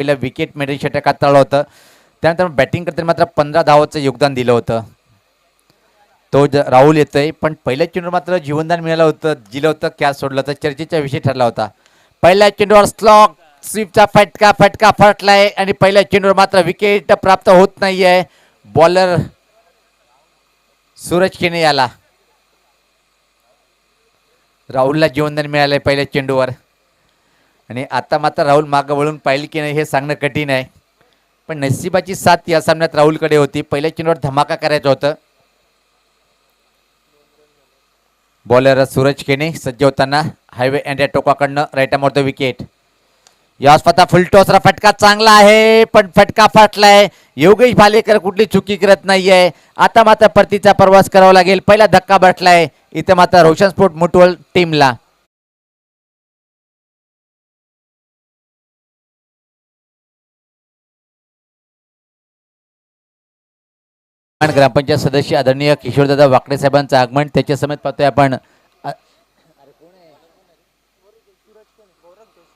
पहिलं wicket middle षटकात तळलं होतं. त्यानंतर बॅटिंग करताना मात्र 15 धावाचं योगदान दिलं होतं. तो राहुल येतोय, पण पहिल्या चेंडूवर मात्र जीवनदान मिळालं होतं, दिलं होतं, कॅच सोडलं तर चर्चेचा विषय ठरला होता. पहिल्या चेंडूवर स्लॉग स्वीपचा फटका फटलाय आणि पहिल्या चेंडूवर मात्र विकेट प्राप्त होत नाहीये. बॉलर सूरज केने याला राहुलला जीवनदान मिळालंय पहिल्या चेंडूवर आणि आता मात्र राहुल मागं वळून पाहिलं की नाही हे सांगणं कठीण आहे. पण नशिबाची साथ या सामन्यात राहुलकडे होती. पहिल्या चेंडूवर धमाका करायचं होतं. बॉलर सूरज केने सज्ज होताना हायवे अँड टोकाकडनं राईट आर्म द विकेट. या स्वतः फुलटॉसरा फटका चांगला आहे, पण फटका फाटलाय. योगेश भालेकर कुठली चुकी करत नाहीये. आता मात्र परतीचा प्रवास करावा लागेल. पहिला धक्का बसलाय इथं मात्र रोशन स्पोर्ट मुटवल टीमला. ग्रामपंचायत सदस्य आदरणीय किशोरदादा वाकडे साहेबांचं आगमन त्याच्या समेत पाहतोय आपण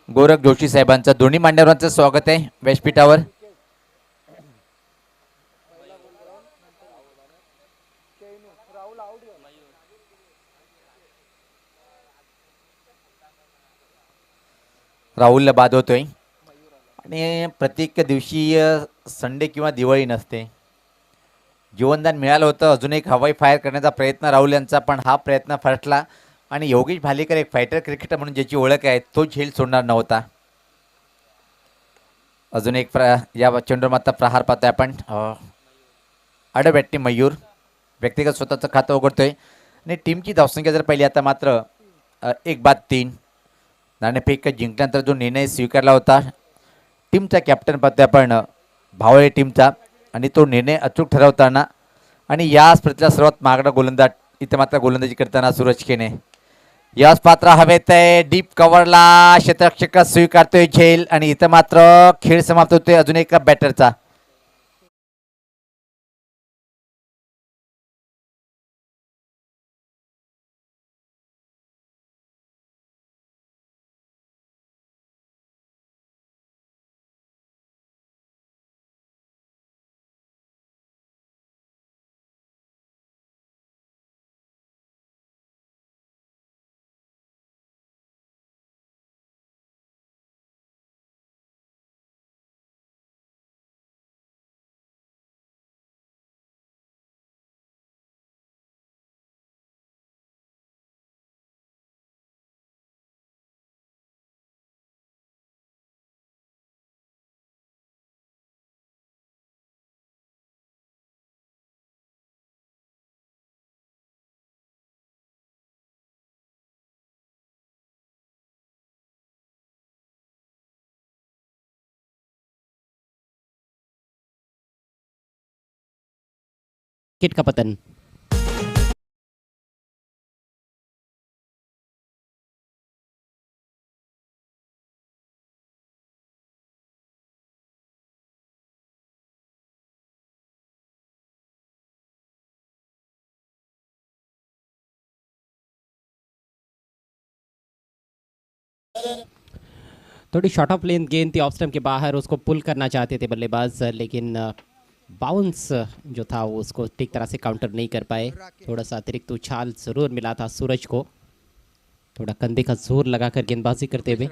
गोरख जोशी साहेबांचं. दोन्ही मान्यवरांचं स्वागत आहे व्यासपीठावर. राहुलला बाद होतोय आणि प्रत्येक दिवशी संडे किंवा दिवाळी नसते. जीवनदान मिळालं होतं. अजून एक हवाई फायर करण्याचा प्रयत्न राहुल यांचा, पण हा प्रयत्न फसला आणि योगेश भालेकर एक फायटर क्रिकेटर म्हणून ज्याची ओळख आहे तो झेल सोडणार नव्हता. अजून एक या चेंडूवर मात्र प्रहार पाहतोय आपण. आडबॅटने मयूर व्यक्तिगत स्वतःचं खातं उघडतोय आणि टीमची धावसंख्या जर पाहिली आता मात्र 1-3. नाणेफेक जिंकल्यानंतर जो निर्णय स्वीकारला होता टीमचा कॅप्टन पाहतोय आपण भावळे टीमचा, आणि तो निर्णय अचूक ठरवताना आणि या स्पर्धेतला सर्वात महागडा गोलंदाज इथे मात्र गोलंदाजी करताना सूरज केने. याच पात्र हवेत आहे डीप कव्हरला क्षेत्ररक्षक स्वीकारतोय झेल आणि इथं मात्र खेळ समाप्त होतोय अजून एका बॅटरचा. विकेट का पतन. थोड़ी शॉर्ट ऑफ लेंथ गेंद थी ऑफ स्टंप के बाहर, उसको पुल करना चाहते थे बल्लेबाज, लेकिन बाउंस जो था वो उसको ठीक तरह से काउंटर नहीं कर पाए. थोड़ा सा अतिरिक्त उछाल ज़रूर मिला था सूरज को, थोड़ा कंधे का जोर लगाकर गेंदबाजी करते हुए.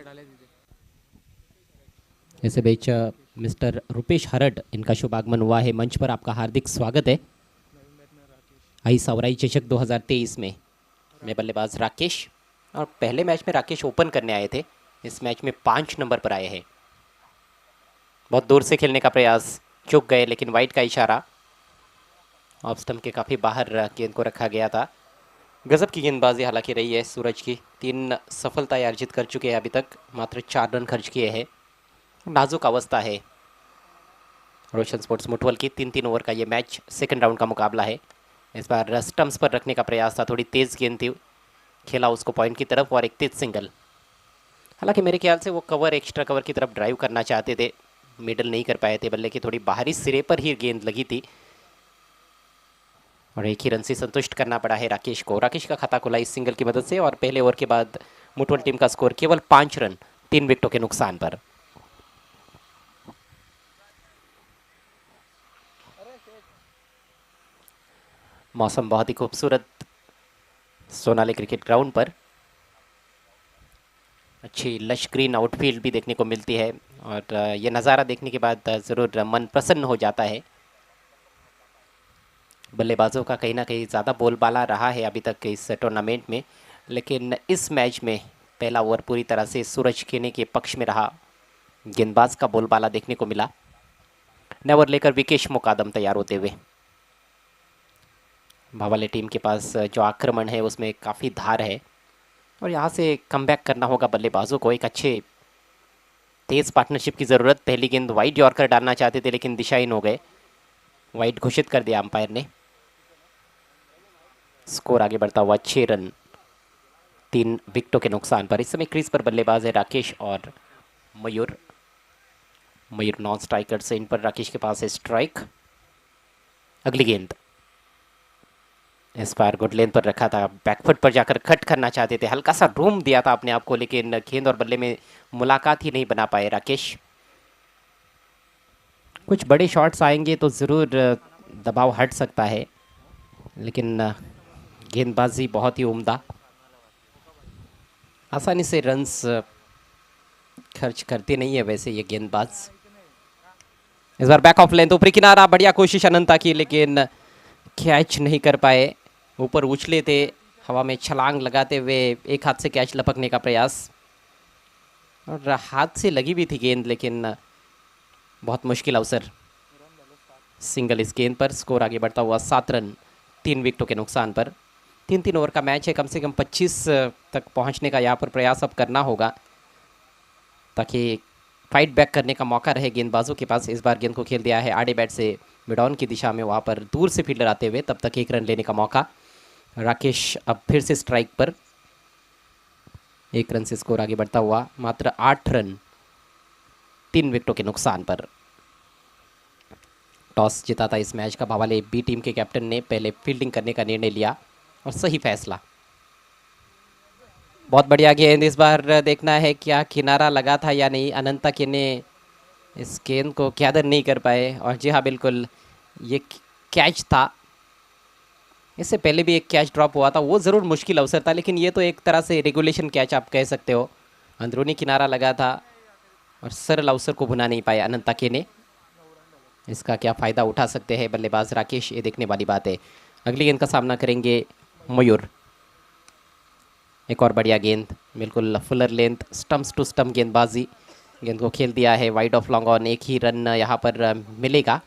ऐसे बीच मिस्टर रुपेश हरड, इनका शुभ आगमन हुआ है. मंच पर आपका हार्दिक स्वागत है. आई सवराई चषक 2023 में बल्लेबाज राकेश, और पहले मैच में राकेश ओपन करने आए थे. इस मैच में 5 नंबर पर आए हैं. बहुत दूर से खेलने का प्रयास, चूक गए, लेकिन वाइट का इशारा. ऑफ स्टंप के काफ़ी बाहर गेंद को रखा गया था. गजब की गेंदबाजी हालांकि रही है सूरज की. 3 सफलताएं अर्जित कर चुके हैं अभी तक, मात्र 4 रन खर्च किए हैं. नाजुक अवस्था है रोशन स्पोर्ट्स मुठवल की. 3-3 ओवर का ये मैच सेकंड राउंड का मुकाबला है. इस बार स्टंप्स पर रखने का प्रयास था, थोड़ी तेज़ गेंद थी, खेला उसको पॉइंट की तरफ और एक तेज सिंगल. हालांकि मेरे ख्याल से वो कवर, एक्स्ट्रा कवर की तरफ ड्राइव करना चाहते थे, मिडल नहीं कर पाए थे. बल्ले की थोड़ी बाहरी सिरे पर ही गेंद लगी थी और एक ही रन से संतुष्ट करना पड़ा है राकेश को. राकेश का खाता खुला इस सिंगल की मदद से, और पहले ओवर के बाद मुठवल टीम का स्कोर केवल 5 रन 3 विकेटों के नुकसान पर. मौसम बहुत ही खूबसूरत सोनाली क्रिकेट ग्राउंड पर। अच्छी लश ग्रीन आउटफील्ड भी देखने को मिलती है और ये नज़ारा देखने के बाद ज़रूर मन प्रसन्न हो जाता है। बल्लेबाजों का कहीं ना कहीं ज़्यादा बोलबाला रहा है अभी तक इस टूर्नामेंट में, लेकिन इस मैच में पहला ओवर पूरी तरह से सूरज खेने के पक्ष में रहा। गेंदबाज का बोलबाला देखने को मिला। नया ओवर लेकर विकेश मुकादम तैयार होते हुए। भावाले टीम के पास जो आक्रमण है उसमें काफ़ी धार है और यहाँ से कमबैक करना होगा बल्लेबाजों को। एक अच्छे तेज पार्टनरशिप की ज़रूरत। पहली गेंद वाइड यॉर्कर डालना चाहते थे लेकिन दिशाहीन हो गए। वाइड घोषित कर दिया अंपायर ने। स्कोर आगे बढ़ता हुआ 6 रन 3 विकेटों के नुकसान पर। इस समय क्रीज पर बल्लेबाज है राकेश और Mayur. Mayur non striker say in per Rakesh K pass है स्ट्राइक। अगली गेंद इस बार गुड लेंथ पर रखा था। बैकफुट पर जाकर कट करना चाहते थे। हल्का सा रूम दिया था अपने आप को लेकिन गेंद और बल्ले में मुलाकात ही नहीं बना पाए राकेश। कुछ बड़े शॉट्स आएंगे तो ज़रूर दबाव हट सकता है, लेकिन गेंदबाजी बहुत ही उम्दा। आसानी से रन्स खर्च करते नहीं है वैसे ये गेंदबाज। इस बार बैक ऑफ लेंथ ऊपरी किनारा, बढ़िया कोशिश अनंता की लेकिन कैच नहीं कर पाए। ऊपर उछले थे, हवा में छलांग लगाते हुए एक हाथ से कैच लपकने का प्रयास और हाथ से लगी भी थी गेंद, लेकिन बहुत मुश्किल अवसर। सिंगल इस गेंद पर। स्कोर आगे बढ़ता हुआ 7 रन 3 विकेटों के नुकसान पर। 3-3 ओवर का मैच है। कम से कम 25 तक पहुंचने का यहाँ पर प्रयास अब करना होगा ताकि फाइट बैक करने का मौका रहे गेंदबाजों के पास। इस बार गेंद को खेल दिया है आड़े बैट से मिडॉन की दिशा में, वहाँ पर दूर से फील्डर आते हुए। तब तक 1 रन लेने का मौका। राकेश अब फिर से स्ट्राइक पर। 1 रन से स्कोर आगे बढ़ता हुआ मात्र 8 रन 3 विकेटों के नुकसान पर। टॉस जीता था इस मैच का भावाले बी टीम के कैप्टन ने। पहले फील्डिंग करने का निर्णय लिया और सही फैसला। बहुत बढ़िया गेंद। इस बार देखना है क्या किनारा लगा था या नहीं। अनंता के ने इस गेंद को गैदर नहीं कर पाए और जी हाँ बिल्कुल ये कैच था। इससे पहले भी एक कैच ड्रॉप हुआ था, वो ज़रूर मुश्किल अवसर था, लेकिन ये तो एक तरह से रेगुलेशन कैच आप कह सकते हो। अंदरूनी किनारा लगा था और सरल अवसर को भुना नहीं पाए अनंता के ने। इसका क्या फ़ायदा उठा सकते हैं बल्लेबाज राकेश, ये देखने वाली बात है। अगली गेंद का सामना करेंगे मयूर। एक और बढ़िया गेंद, बिल्कुल fuller length stumps to stump गेंदबाजी। गेंद को खेल दिया है वाइड ऑफ लॉन्ग ऑन। एक ही रन यहाँ पर मिलेगा।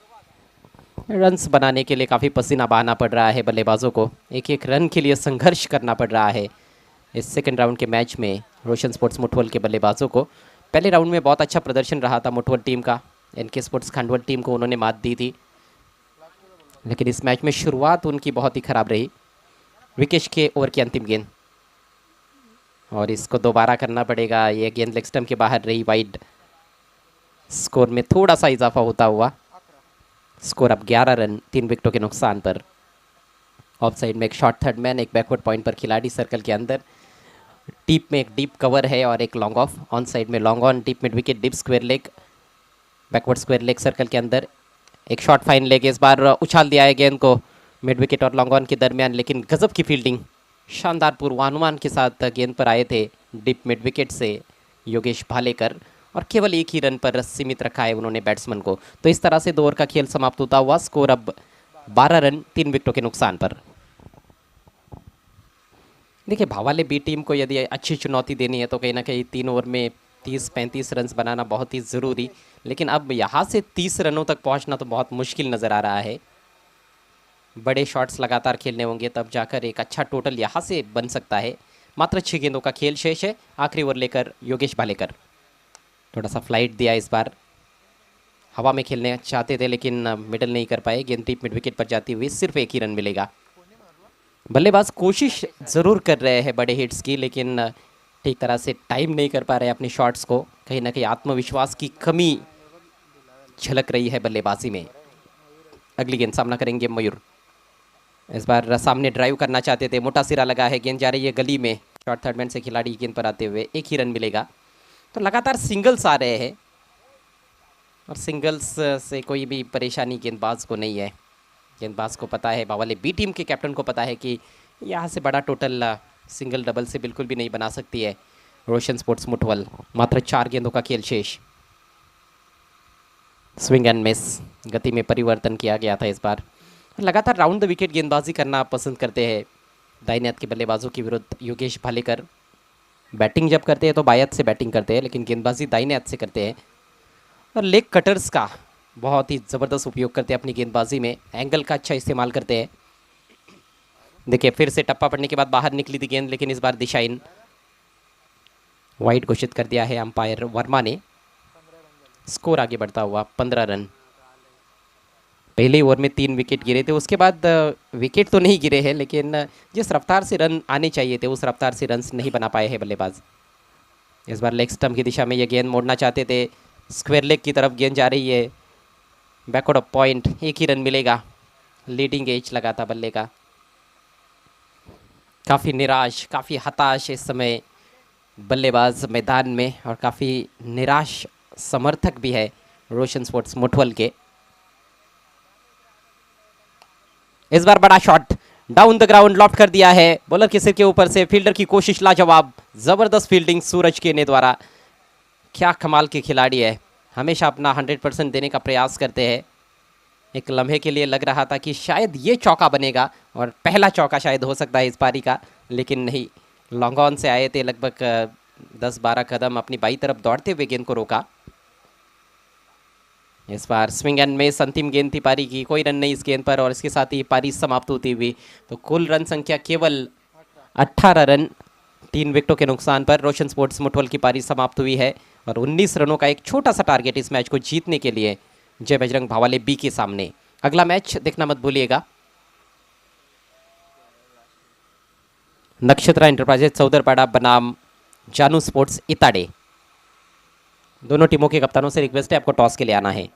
रन्स बनाने के लिए काफ़ी पसीना बहाना पड़ रहा है बल्लेबाजों को। एक एक रन के लिए संघर्ष करना पड़ रहा है इस सेकंड राउंड के मैच में रोशन स्पोर्ट्स मुठवल के बल्लेबाजों को। पहले राउंड में बहुत अच्छा प्रदर्शन रहा था मुठवल टीम का। एनके स्पोर्ट्स खंडवा टीम को उन्होंने मात दी थी, लेकिन इस मैच में शुरुआत उनकी बहुत ही खराब रही। विकेश के ओवर की अंतिम गेंद और इसको दोबारा करना पड़ेगा। ये गेंद लेग स्टंप के बाहर रही वाइड। स्कोर में थोड़ा सा इजाफा होता हुआ स्कोर अब 11 रन 3 विकेटों के नुकसान पर। ऑफ साइड में एक शॉर्ट थर्ड मैन, एक बैकवर्ड पॉइंट पर खिलाड़ी सर्कल के अंदर। डीप में एक डीप कवर है और एक लॉन्ग ऑफ। ऑन साइड में long on, deep mid wicket, deep square leg, backward square leg circle के अंदर। एक शॉर्ट फाइन लेग। इस बार उछाल दिया है गेंद को मिड विकेट और लॉन्ग ऑन के दरमियान, लेकिन गजब की फील्डिंग, शानदार पूर्वानुमान के साथ गेंद पर आए थे डीप मिड विकेट से योगेश भालेकर और केवल एक ही रन पर सीमित रखा है उन्होंने बैट्समैन को। तो इस तरह से 2 ओवर का खेल समाप्त होता हुआ स्कोर अब 12 रन 3 विकेटों के नुकसान पर। देखिए भावाले बी टीम को यदि अच्छी चुनौती देनी है तो कहीं ना कहीं 3 ओवर में 30-35 रन बनाना बहुत ही ज़रूरी, लेकिन अब यहाँ से 30 रनों तक पहुँचना तो बहुत मुश्किल नज़र आ रहा है। बड़े शॉट्स लगातार खेलने होंगे तब जाकर एक अच्छा टोटल यहाँ से बन सकता है। मात्र 6 गेंदों का खेल शेष है। आखिरी ओवर लेकर योगेश भालेकर। थोड़ा सा फ्लाइट दिया इस बार। हवा में खेलने चाहते थे लेकिन मिडल नहीं कर पाए। गेंद डीप मिड विकेट पर जाती हुई सिर्फ एक ही रन मिलेगा। बल्लेबाज कोशिश ज़रूर कर रहे हैं बड़े हिट्स की, लेकिन ठीक तरह से टाइम नहीं कर पा रहे अपने शॉट्स को। कहीं ना कहीं आत्मविश्वास की कमी झलक रही है बल्लेबाजी में। अगली गेंद सामना करेंगे मयूर। इस बार सामने ड्राइव करना चाहते थे, मोटा सिरा लगा है, गेंद जा रही है गली में। शॉर्ट थर्ड मैन से खिलाड़ी गेंद पर आते हुए एक ही रन मिलेगा। तो लगातार सिंगल्स आ रहे हैं और सिंगल्स से कोई भी परेशानी गेंदबाज को नहीं है। गेंदबाज को पता है, बावले बी टीम के कैप्टन को पता है कि यहाँ से बड़ा टोटल सिंगल डबल से बिल्कुल भी नहीं बना सकती है रोशन स्पोर्ट्स मुठवल। मात्र 4 गेंदों का खेल शेष। स्विंग एंड मिस, गति में परिवर्तन किया गया था इस बार। लगातार राउंड द विकेट गेंदबाजी करना पसंद करते हैं दाहिने हाथ के बल्लेबाजों के विरुद्ध योगेश भालेकर। बैटिंग जब करते हैं तो बाएं हाथ से बैटिंग करते हैं, लेकिन गेंदबाजी दाहिने हाथ से करते हैं। और लेग कटर्स का बहुत ही ज़बरदस्त उपयोग करते हैं अपनी गेंदबाजी में, एंगल का अच्छा इस्तेमाल करते हैं। देखिए फिर से टप्पा पड़ने के बाद बाहर निकली थी गेंद, लेकिन इस बार दिशाहीन। वाइड घोषित कर दिया है अंपायर वर्मा ने। स्कोर आगे बढ़ता हुआ 15 रन। पहले ओवर में 3 विकेट गिरे थे, उसके बाद विकेट तो नहीं गिरे हैं, लेकिन जिस रफ्तार से रन आने चाहिए थे उस रफ्तार से रन नहीं बना पाए हैं बल्लेबाज। इस बार लेग स्टंप की दिशा में ये गेंद मोड़ना चाहते थे, स्क्वायर लेग की तरफ गेंद जा रही है। Backward of point, 1 he run मिलेगा। लीडिंग एज लगा था बल्ले का। काफ़ी निराश, काफ़ी हताश इस समय बल्लेबाज मैदान में, और काफ़ी निराश समर्थक भी है रोशन स्पोर्ट्स मुठवल के। इस बार बड़ा shot down the ground loft कर दिया है बॉलर के सिर के ऊपर से। फील्डर की कोशिश लाजवाब, जबरदस्त फील्डिंग सूरज के ने द्वारा। क्या कमाल के खिलाड़ी है, हमेशा अपना 100% देने का प्रयास करते हैं। एक लम्हे के लिए लग रहा था कि शायद ये चौका बनेगा, और पहला चौका शायद हो सकता है इस पारी का, लेकिन नहीं। लॉन्ग ऑन से आए थे, लगभग 10-12 कदम अपनी बाई तरफ दौड़ते हुए गेंद को रोका। इस बार स्विंग एंड मिस, अंतिम गेंद थी पारी की, कोई रन नहीं इस गेंद पर, और इसके साथ ही पारी समाप्त होती हुई। तो कुल रन संख्या केवल 18 रन, 3 विकेटों के नुकसान पर रोशन स्पोर्ट्स मुठवल की पारी समाप्त हुई है। और 19 रनों का एक छोटा सा टारगेट इस मैच को जीतने के लिए जय बजरंग भावाले बी के सामने। अगला मैच देखना मत भूलिएगा, नक्षत्रा एंटरप्राइजेज चौदरपाड़ा बनाम जानू स्पोर्ट्स इताड़े। दोनों टीमों के कप्तानों से रिक्वेस्ट है आपको टॉस के लिए आना है।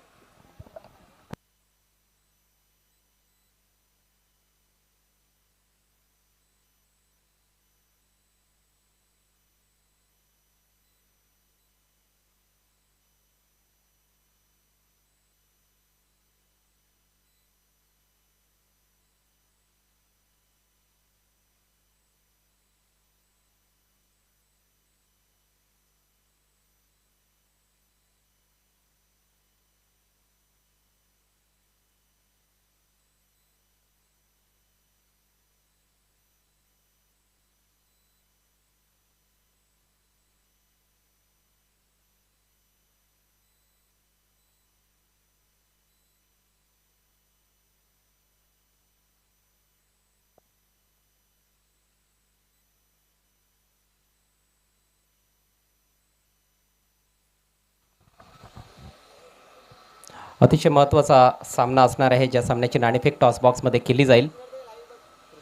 अतिशय महत्त्वाचा सामना असणार आहे, ज्या सामन्याची नाणेफेक टॉस बॉक्समध्ये केली जाईल।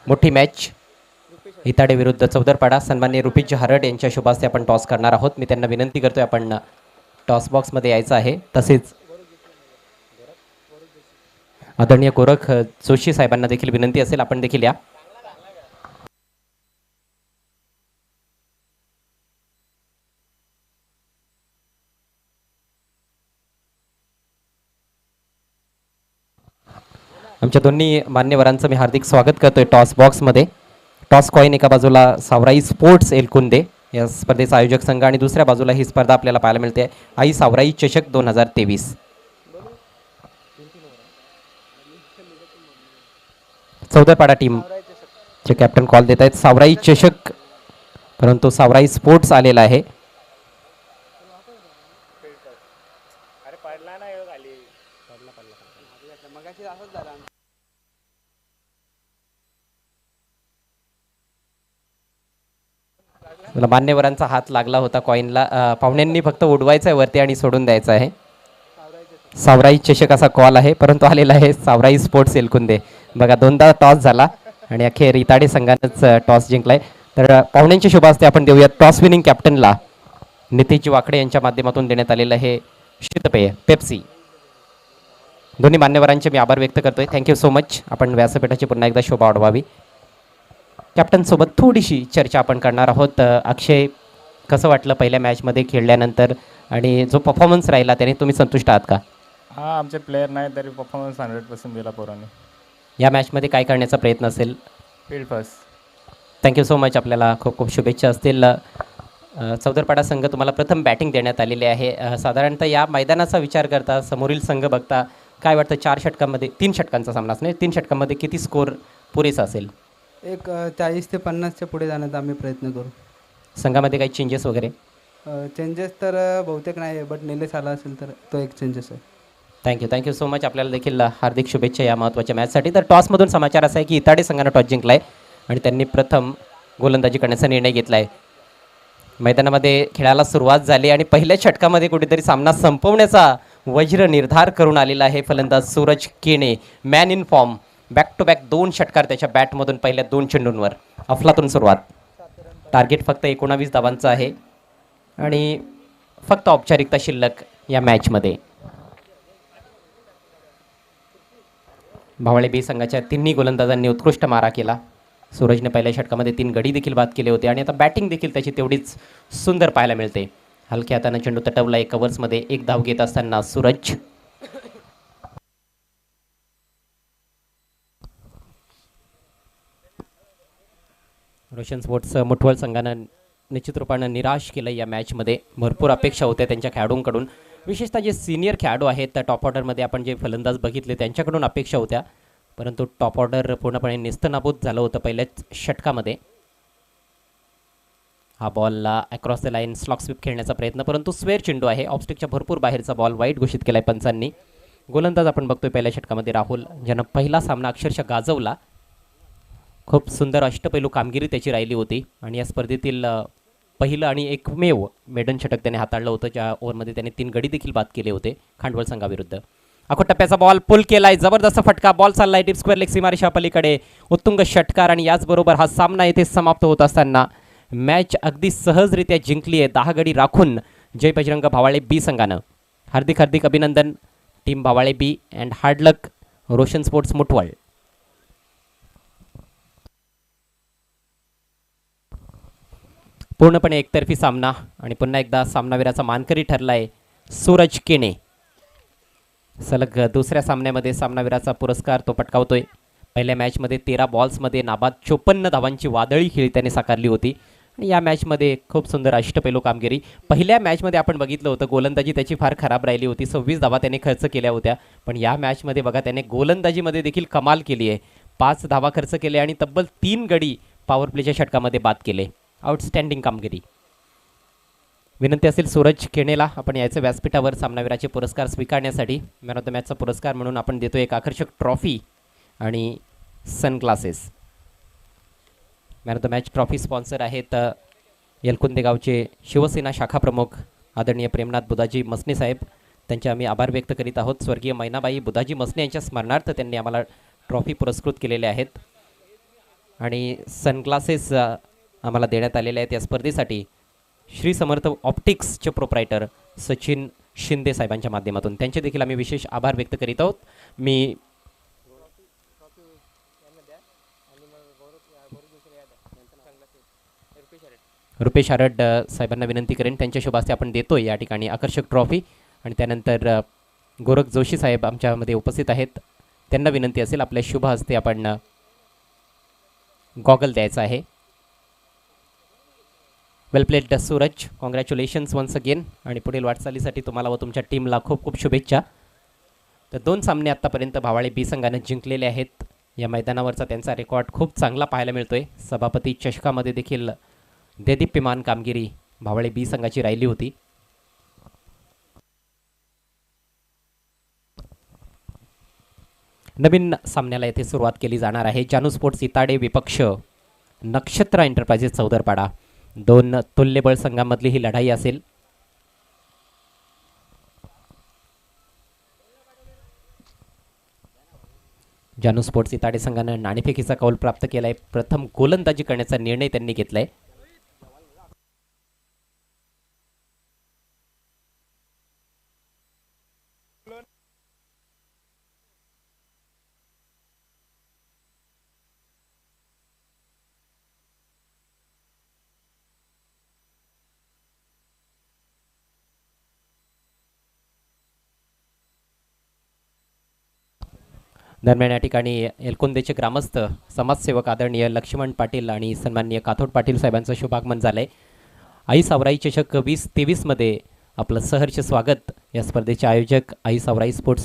मोठी मॅच इताडे विरुद्ध चौदरपाडा। सन्माननीय रुपीज हरड यांच्या शुभ हस्ते आपण टॉस करणार आहोत। मी त्यांना विनंती करतोय आपण टॉस बॉक्समध्ये यायचं आहे। तसेच आदरणीय गोरख जोशी साहेबांना देखील विनंती असेल, आपण देखील या। आमच्या दोन्ही मान्यवरांचं मी हार्दिक स्वागत करतोय टॉस बॉक्समध्ये। टॉस कॉइन एका बाजूला सावराई स्पोर्ट्स एलकुंदे या स्पर्धेचा आयोजक संघ, आणि दुसऱ्या बाजूला ही स्पर्धा आपल्याला पाहायला मिळते आई सावराई चषक 2023। चौदरपाडा टीम चे कॅप्टन कॉल देत आहेत सावराई चषक, परंतु सावराई स्पोर्ट्स आलेला आहे। मला मान्यवरांचा हात लागला होता कॉइनला, पाहुण्यांनी फक्त उडवायचं आहे वरती आणि सोडून द्यायचं आहे। सावराई चषक असा कॉल आहे, परंतु आलेला आहे सावराई स्पोर्ट्स एलकुंदे। बघा दोनदा टॉस झाला आणि अखेर इताडे संघानेच टॉस जिंकलाय। तर पाहुण्यांच्या शुभ हस्ते आपण देऊया टॉस विनिंग कॅप्टनला नितीश वाकडे यांच्या माध्यमातून देण्यात आलेलं हे शीतपेय पेप्सी। दोन्ही मान्यवरांचे मी आभार व्यक्त करतोय, थँक्यू सो मच। आपण व्यासपीठाची पुन्हा एकदा शोभा वाढवावी। कॅप्टन सोबत थोडीशी चर्चा आपण करणार आहोत। अक्षय, कसं वाटलं पहिल्या मॅचमध्ये खेळल्यानंतर, आणि जो परफॉर्मन्स राहिला त्याने तुम्ही संतुष्ट आहात का? हां, आमचे प्लेयर नाही तरी परफॉर्मन्स 100% दिला पोरांनी। या मॅचमध्ये काय करण्याचा प्रयत्न असेल? Field first. Thank you so much. आपल्याला खूप खूप शुभेच्छा असतील. चौदरपाडा संघ तुम्हाला प्रथम बॅटिंग देण्यात आलेली आहे. साधारणतः या मैदानाचा विचार करता, समोरील संघ बघता, काय वाटतं 4 षटकांमध्ये 3 षटकांचा सामना नाही 3 षटकांमध्ये किती स्कोर पुरेसा असेल? एक 40 ते 50च्या पुढे जाण्याचा आम्ही प्रयत्न करू. संघामध्ये काही चेंजेस वगैरे? चेंजेस तर बहुतेक नाही आहे, बट निलेश आला असेल तर तो एक चेंजेस आहे. Thank you so much. आपल्याला देखील हार्दिक शुभेच्छा या महत्त्वाच्या मॅचसाठी. तर टॉसमधून समाचार असा आहे की इताडे संघानं टॉस जिंकला आहे आणि त्यांनी प्रथम गोलंदाजी करण्याचा निर्णय घेतला आहे. मैदानामध्ये खेळायला सुरुवात झाली आणि पहिल्या षटकामध्ये कुठेतरी सामना संपवण्याचा वज्र निर्धार करून आलेला आहे फलंदाज Suraj Kene. Man in form. Back to back 2 षटकार त्याच्या बॅटमधून पहिल्या 2 चेंडूंवर. अफलातून सुरुवात. टार्गेट फक्त 19 धावांचं आहे आणि फक्त औपचारिकता शिल्लक या मॅचमध्ये. भावळे बी संघाच्या तिन्ही गोलंदाजांनी उत्कृष्ट मारा केला. सूरजने पहिल्या षटकामध्ये 3 गडी देखील बाद केले होते आणि आता बॅटिंग देखील त्याची तेवढीच सुंदर पाहायला मिळते. हलक्या हाताने चेंडू तटवला. एक ओव्हर्समध्ये 1 धाव घेत असताना सूरज. रोशन स्पोर्ट्स मुठवळ संघानं निश्चित रूपानं निराश केलं या मॅचमध्ये. भरपूर अपेक्षा होत्या त्यांच्या खेळाडूंकडून, विशेषतः जे सिनियर खेळाडू आहेत त्या टॉप ऑर्डरमध्ये आपण जे फलंदाज बघितले त्यांच्याकडून अपेक्षा होत्या, परंतु टॉप ऑर्डर पूर्णपणे नेस्तनाबूत झालं होतं पहिल्याच षटकामध्ये. हा बॉलला across the line slog sweep खेळण्याचा प्रयत्न, परंतु स्वेअर चेंडू आहे. ऑफस्टिकच्या भरपूर बाहेरचा बॉल वाईट घोषित केला आहे पंचांनी. गोलंदाज आपण बघतोय पहिल्या षटकामध्ये राहुल, ज्यानं पहिला सामना अक्षरशः गाजवला. खूप सुंदर अष्टपैलू कामगिरी त्याची राहिली होती आणि या स्पर्धेतील पहिलं आणि एकमेव मेडन षटक त्याने हाताळलं होतं, ज्या ओव्हरमध्ये त्याने 3 गडी देखील बाद केले होते खांडवळ संघाविरुद्ध. आखो टप्प्याचा बॉल पुल केलाय, जबरदस्त फटका, बॉल चाललाय डीप स्क्वेअर लेग सीमारेषा पलीकडे. उत्तुंग षटकार आणि याचबरोबर हा सामना येथे समाप्त होत असताना मॅच अगदी सहजरित्या जिंकली आहे 10 गडी राखून जय बजरंग भावाळे बी संघानं. हार्दिक हार्दिक अभिनंदन team Bhavale B and hard luck Roshan sports Muthwal. पूर्णपणे एकतर्फी सामना आणि पुन्हा एकदा सामनावीराचा मानकरी ठरलाय सूरज केणे. सलग दुसऱ्या सामन्यामध्ये सामनावीराचा पुरस्कार तो पटकावतोय. पहिल्या मॅचमध्ये 13 बॉल्समध्ये नाबाद 54 धावांची वादळी खेळी त्याने साकारली होती आणि या मॅचमध्ये खूप सुंदर अष्टपैलू कामगिरी. पहिल्या मॅचमध्ये आपण बघितलं होतं गोलंदाजी त्याची फार खराब राहिली होती, 26 धावा त्याने खर्च केल्या होत्या, पण या मॅचमध्ये बघा त्याने गोलंदाजीमध्ये देखील कमाल केली आहे. 5 धावा खर्च केले आणि तब्बल 3 गडी पॉवर प्लेच्या षटकामध्ये बाद केले. आउटस्टँडिंग कामगिरी. विनंती असेल सूरज केणेला आपण यायचं व्यासपीठावर सामनावीराचे पुरस्कार स्वीकारण्यासाठी. मॅन ऑफ द मॅचचा पुरस्कार म्हणून आपण देतो एक आकर्षक ट्रॉफी आणि sunglasses. Man of the match trophy sponsor आहेत येलकुंदे गावचे शिवसेना शाखा प्रमुख आदरणीय प्रेमनाथ बुधाजी मसने साहेब. त्यांचे आम्ही आभार व्यक्त करीत आहोत. स्वर्गीय मैनाबाई बुधाजी मसने यांच्या स्मरणार्थ त्यांनी आम्हाला ट्रॉफी पुरस्कृत केलेले आहेत आणि सनग्लासेस आम्हाला देण्यात आलेले आहेत. या स्पर्धेसाठी श्री समर्थ ऑप्टिक्सचे प्रोप्रायटर सचिन शिंदे साहेबांच्या माध्यमातून त्यांचे देखील आम्ही विशेष आभार व्यक्त करीत आहोत. मी रुपेश हरड साहेबांना विनंती करेन त्यांच्या शुभ हस्ते आपण देतोय या ठिकाणी आकर्षक ट्रॉफी आणि त्यानंतर गोरख जोशी साहेब आमच्यामध्ये उपस्थित आहेत. त्यांना विनंती असेल आपल्या शुभ हस्ते आपण गॉगल द्यायचा आहे. Well played Suraj, congratulations once again आणि पुढील वाटचालीसाठी तुम्हाला व तुमच्या टीमला खूप खूप शुभेच्छा. तर 2 सामने आत्तापर्यंत भावाळे बी संघाने जिंकलेले आहेत. या मैदानावरचा त्यांचा रेकॉर्ड खूप चांगला पाहायला मिळतोय. सभापती चषकामध्ये देखील देदीप्यमान कामगिरी भावाळे बी संघाची राहिली होती. नवीन सामन्याला येथे सुरुवात केली जाणार आहे. जानू स्पोर्ट्स इताडे विपक्ष नक्षत्र एंटरप्राइजेस चौदरपाडा. 2 तुल्यबळ संघांमधली ही लढाई असेल. जानू स्पोर्ट्स इताडे संघानं नाणेफेकीचा कौल प्राप्त केलाय. प्रथम गोलंदाजी करण्याचा निर्णय त्यांनी घेतलाय. दरम्यान या ठिकाणी एलकुंदेचे ग्रामस्थ समाजसेवक आदरणीय लक्ष्मण पाटील आणि सन्माननीय काथोड पाटील साहेबांचं शुभागमन झालंय. आई सावराई चषक 2023 मध्ये आपलं सहर्ष स्वागत. या स्पर्धेचे आयोजक आई सावराई स्पोर्ट्स